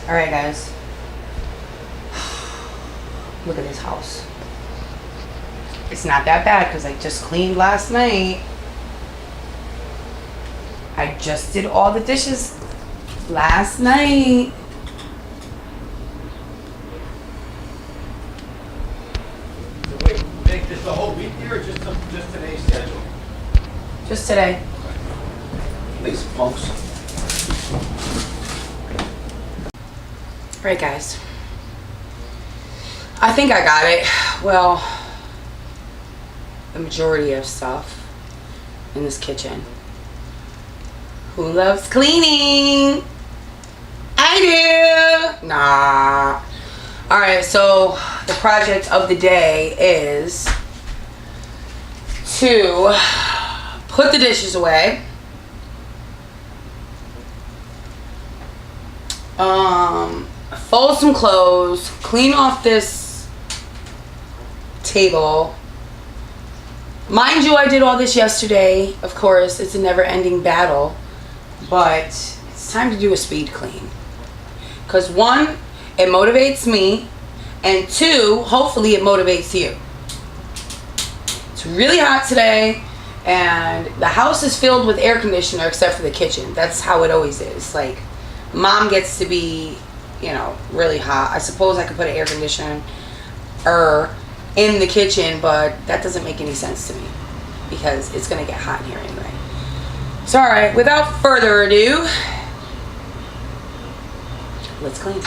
Alright, guys. Look at this house. It's not that bad because I just cleaned last night. I just did all the dishes last night. So wait, make this the whole week here or just today's schedule? Just today. Make some pumps. Alright, guys. I think I got it. Well, the majority of stuff in this kitchen. Who loves cleaning? I do. Nah. Alright, so the project of the day is to put the dishes away. Fold some clothes, clean off this table. Mind you, I did all this yesterday. Of course, it's a never-ending battle, but it's time to do a speed clean. Because one, it motivates me, and two, hopefully it motivates you. It's really hot today, and the house is filled with air conditioner except for the kitchen. That's how it always is. Like, mom gets to be, you know, really hot. I suppose I could put an air conditioner in the kitchen, but that doesn't make any sense to me because it's gonna get hot in here anyway. So alright, without further ado, let's clean.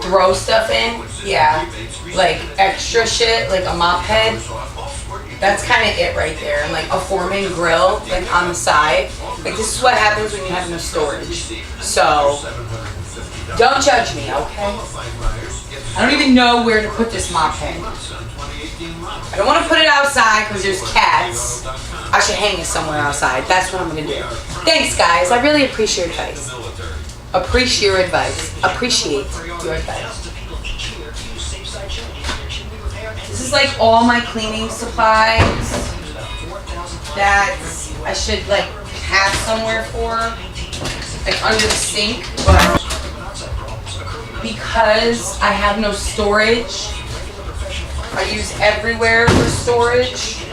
throw stuff in. Yeah, like extra shit, like a mop head. That's kind of it right there. And like a Foreman grill, like on the side. Like this is what happens when you have no storage. So don't judge me, okay? I don't even know where to put this mop head. I don't want to put it outside because there's cats. I should hang it somewhere outside. That's what I'm going to do. Thanks, guys. I really appreciate your advice. Appreciate your advice. Appreciate your advice. This is like all my cleaning supplies that I should like have somewhere for, like under the sink, but because I have no storage, I use everywhere for storage.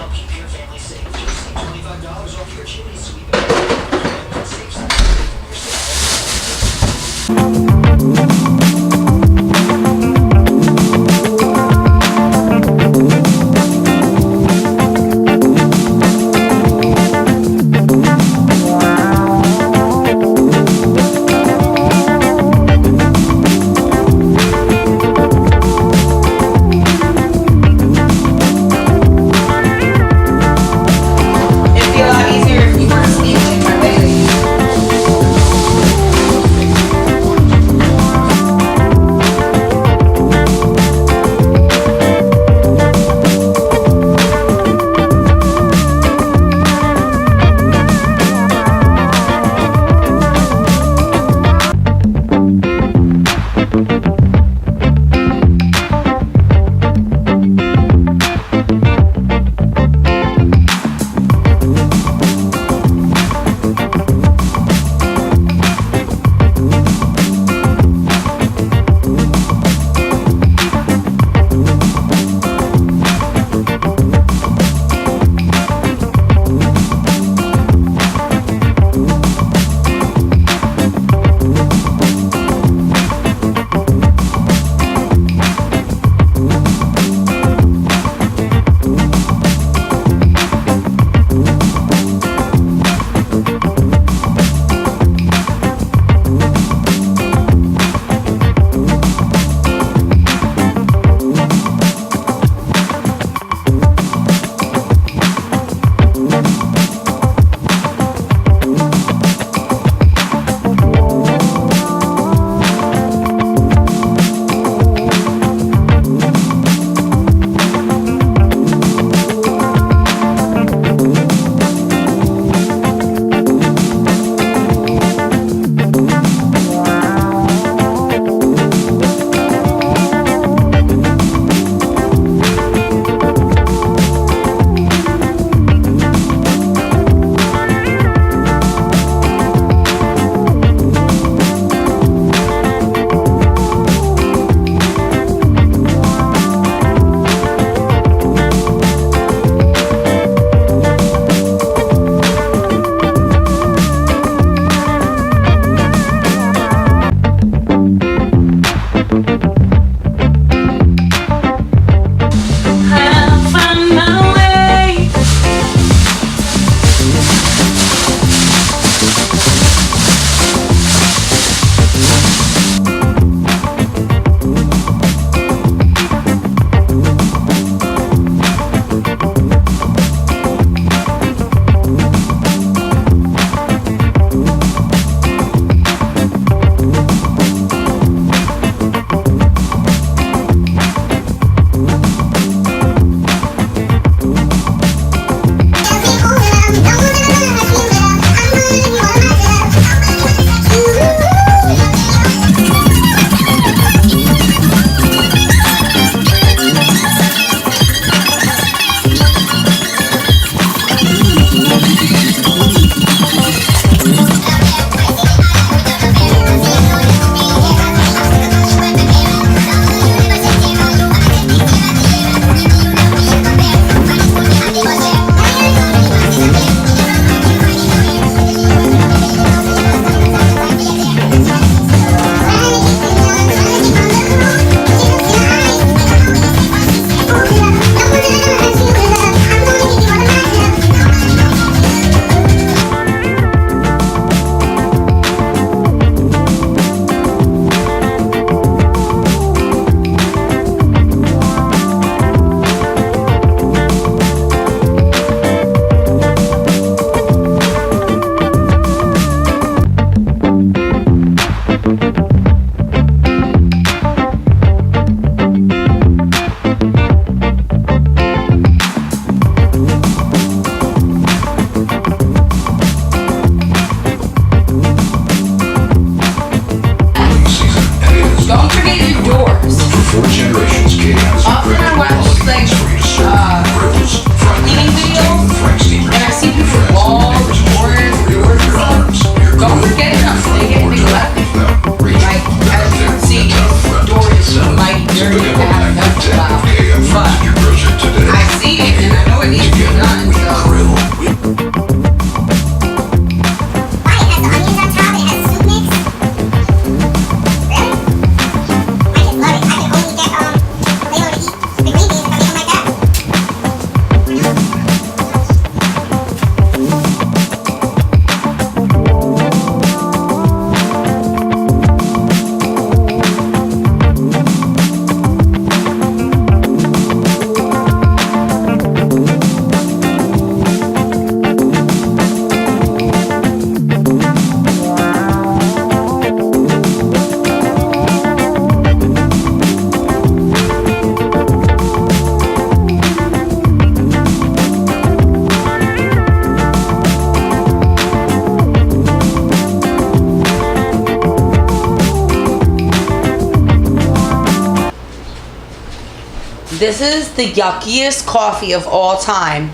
This is the yuckiest coffee of all time.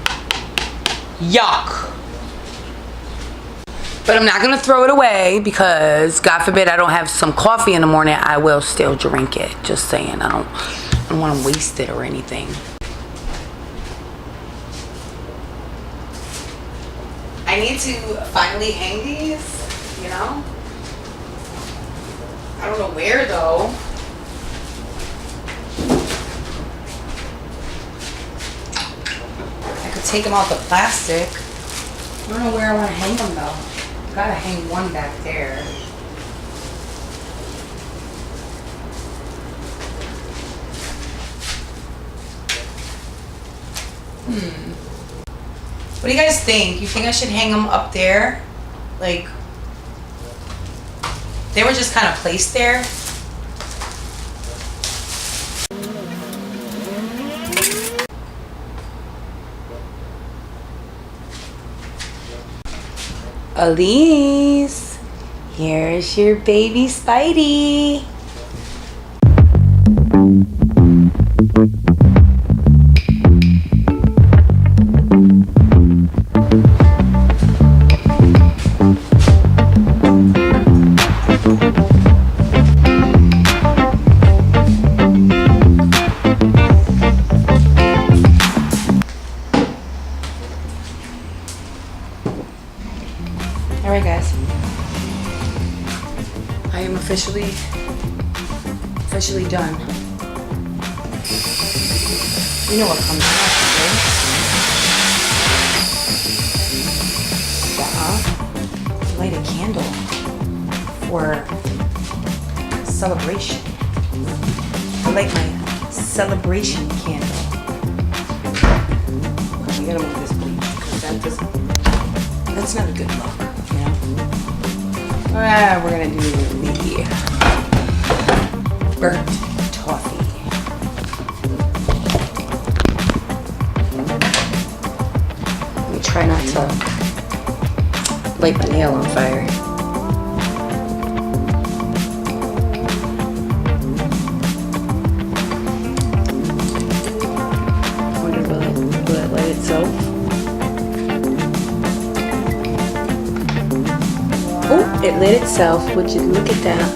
Yuck. But I'm not gonna throw it away because God forbid I don't have some coffee in the morning, I will still drink it. Just saying, I don't want to waste it or anything. I need to finally hang these, you know? I don't know where though. I could take them off the plastic. I don't know where I want to hang them though. Gotta hang one back there. What do you guys think? You think I should hang them up there? Like, they were just kind of placed there. Elise, here's your baby Spidey. Alright guys, I am officially done. You know what comes next, right? Light a candle for celebration. I like my celebration candle. We gotta move this bleach because that's not a good look. We're gonna do the burnt toffee. Let me try not to light my nail on fire. I wonder will it light itself? Oh, it lit itself. Would you look at that?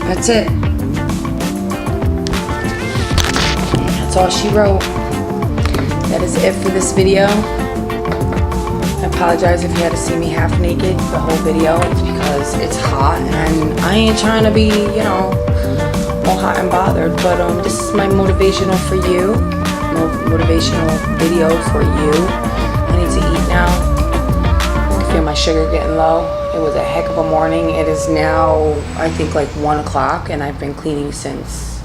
That's it. That's all she wrote. That is it for this video. I apologize if you had to see me half naked the whole video. It's because it's hot and I ain't trying to be, you know, all hot and bothered. But this is my motivational for you. Motivational video for you. I need to eat now. I feel my sugar getting low. It was a heck of a morning. It is now, I think, like 1 o'clock, and I've been cleaning since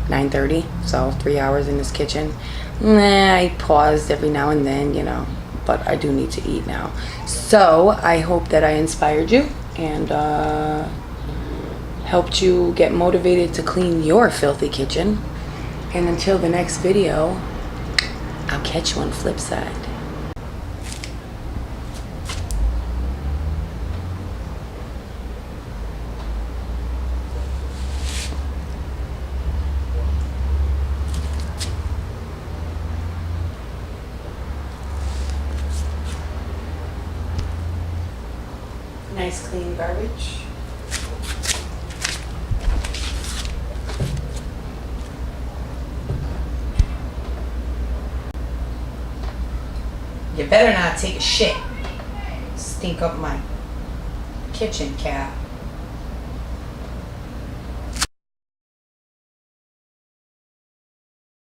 9:30, so 3 hours in this kitchen. I paused every now and then, you know, but I do need to eat now. So I hope that I inspired you and helped you get motivated to clean your filthy kitchen. And until the next video, I'll catch you on the flip side. Nice clean garbage. You better not take a shit. Stink up my kitchen, cat.